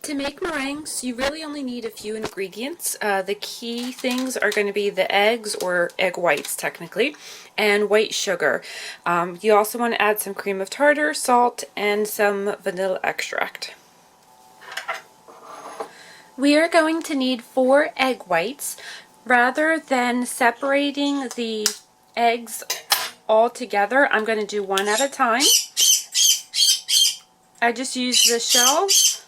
To make meringues, you really only need a few ingredients. The key things are going to be the eggs, or egg whites technically, and white sugar. You also want to add some cream of tartar, salt, and some vanilla extract. We are going to need 4 egg whites. Rather than separating the eggs all together, I'm going to do one at a time. I just use the shells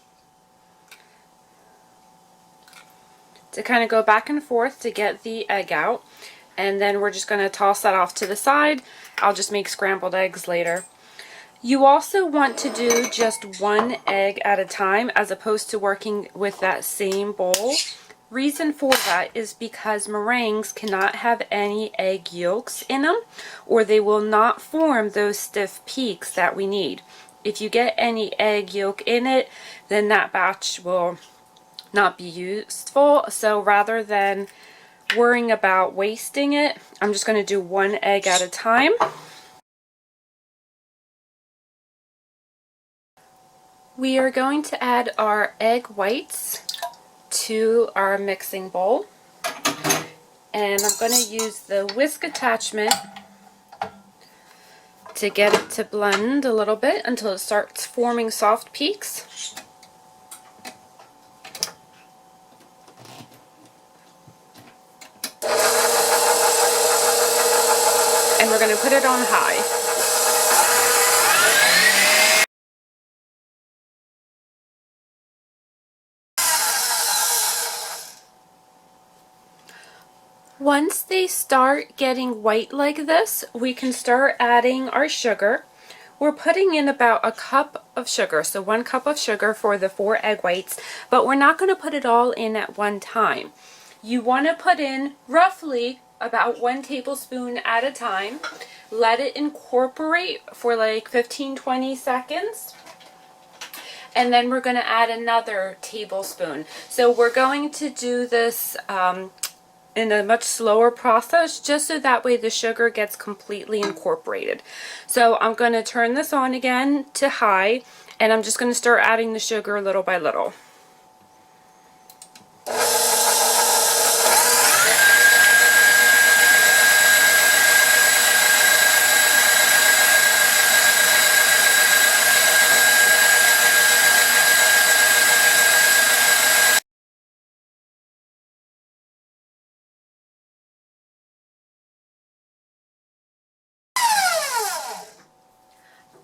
to kind of go back and forth to get the egg out, and then we're just going to toss that off to the side. I'll just make scrambled eggs later. You also want to do just 1 egg at a time as opposed to working with that same bowl. Reason for that is because meringues cannot have any egg yolks in them, or they will not form those stiff peaks that we need. If you get any egg yolk in it, then that batch will not be useful. So rather than worrying about wasting it, I'm just going to do 1 egg at a time. We are going to add our egg whites to our mixing bowl, and I'm going to use the whisk attachment to get it to blend a little bit until it starts forming soft peaks. And we're going to put it on high. Once they start getting white like this, we can start adding our sugar. We're putting in about a cup of sugar, so 1 cup of sugar for the 4 egg whites, but we're not going to put it all in at one time. You want to put in roughly about 1 tablespoon at a time. Let it incorporate for like 15-20 seconds. And then we're going to add another tablespoon. So we're going to do this in a much slower process, just so that way the sugar gets completely incorporated. So I'm going to turn this on again to high, and I'm just going to start adding the sugar little by little.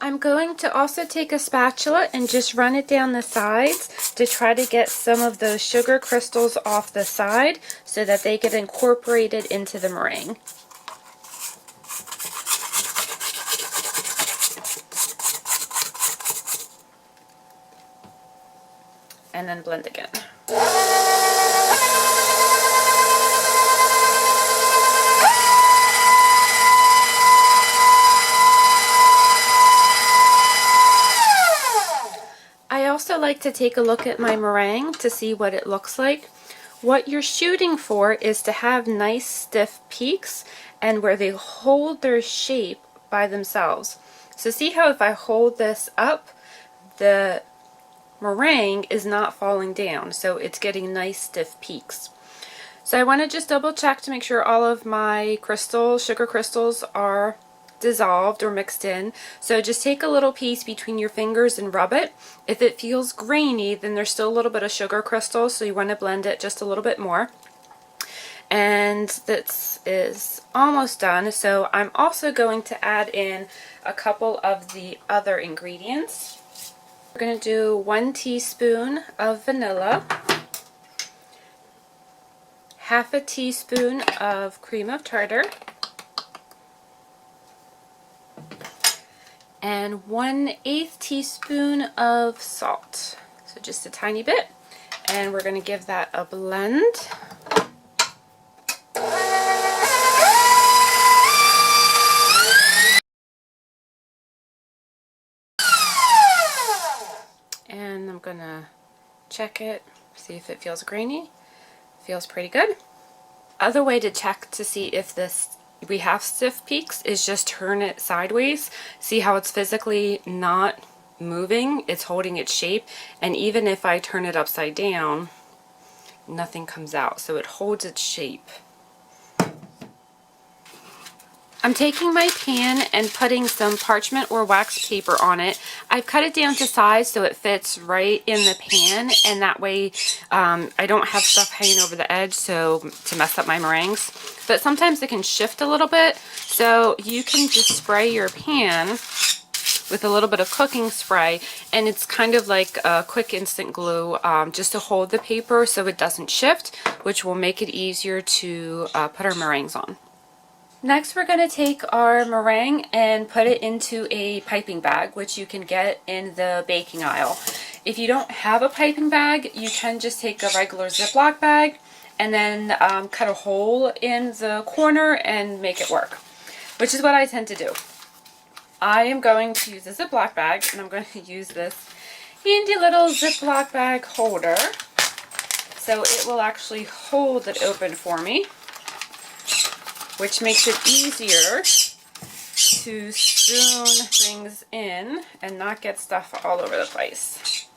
I'm going to also take a spatula and just run it down the sides to try to get some of those sugar crystals off the side so that they get incorporated into the meringue. And then blend again. I also like to take a look at my meringue to see what it looks like. What you're shooting for is to have nice stiff peaks and where they hold their shape by themselves. So see how if I hold this up, the meringue is not falling down, so it's getting nice stiff peaks. So I want to just double check to make sure all of my sugar crystals are dissolved or mixed in. So just take a little piece between your fingers and rub it. If it feels grainy, then there's still a little bit of sugar crystals, so you want to blend it just a little bit more. And this is almost done, so I'm also going to add in a couple of the other ingredients. We're going to do 1 teaspoon of vanilla, half a teaspoon of cream of tartar, and 1/8 teaspoon of salt. So just a tiny bit. And we're going to give that a blend. And I'm going to check it, see if it feels grainy. Feels pretty good. Other way to check to see if we have stiff peaks is just turn it sideways. See how it's physically not moving, it's holding its shape, and even if I turn it upside down, nothing comes out, so it holds its shape. I'm taking my pan and putting some parchment or wax paper on it. I've cut it down to size so it fits right in the pan, and that way I don't have stuff hanging over the edge to mess up my meringues. But sometimes it can shift a little bit, so you can just spray your pan with a little bit of cooking spray, and it's kind of like a quick instant glue just to hold the paper so it doesn't shift, which will make it easier to put our meringues on. Next, we're going to take our meringue and put it into a piping bag, which you can get in the baking aisle. If you don't have a piping bag, you can just take a regular Ziploc bag and then cut a hole in the corner and make it work, which is what I tend to do. I am going to use a Ziploc bag, and I'm going to use this handy little Ziploc bag holder, so it will actually hold it open for me, which makes it easier to spoon things in and not get stuff all over the place.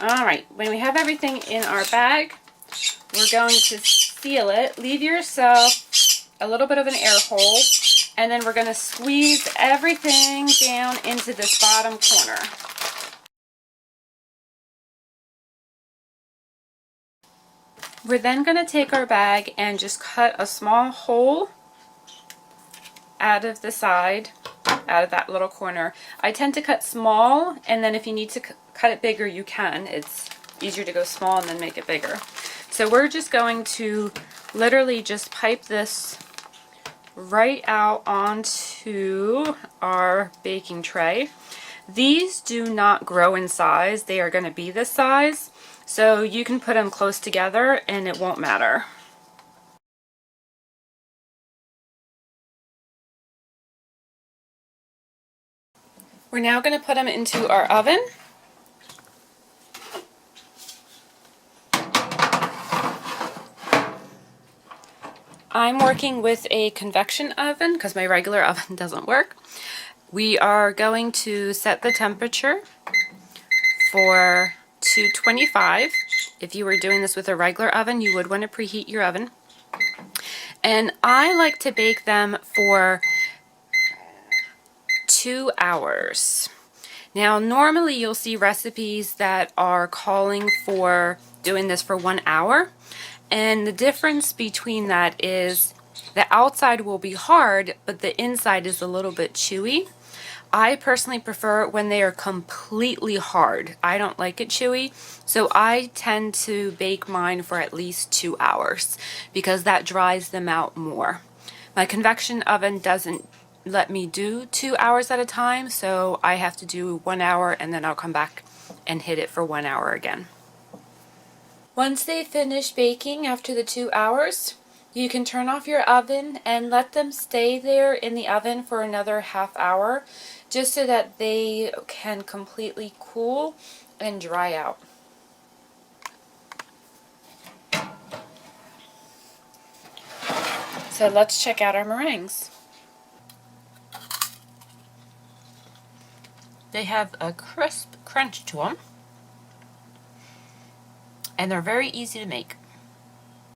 Alright, when we have everything in our bag, we're going to seal it. Leave yourself a little bit of an air hole, and then we're going to squeeze everything down into this bottom corner. We're then going to take our bag and just cut a small hole out of the side, out of that little corner. I tend to cut small, and then if you need to cut it bigger, you can. It's easier to go small and then make it bigger. So we're just going to literally just pipe this right out onto our baking tray. These do not grow in size. They are going to be this size. So you can put them close together and it won't matter. We're now going to put them into our oven. I'm working with a convection oven because my regular oven doesn't work. We are going to set the temperature for 225. If you were doing this with a regular oven, you would want to preheat your oven. And I like to bake them for 2 hours. Now, normally you'll see recipes that are calling for doing this for 1 hour. And the difference between that is the outside will be hard, but the inside is a little bit chewy. I personally prefer when they are completely hard. I don't like it chewy, so I tend to bake mine for at least 2 hours because that dries them out more. My convection oven doesn't let me do 2 hours at a time, so I have to do 1 hour and then I'll come back and hit it for 1 hour again. Once they finish baking after the 2 hours, you can turn off your oven and let them stay there in the oven for another half hour, just so that they can completely cool and dry out. So let's check out our meringues. They have a crisp crunch to them, and they're very easy to make.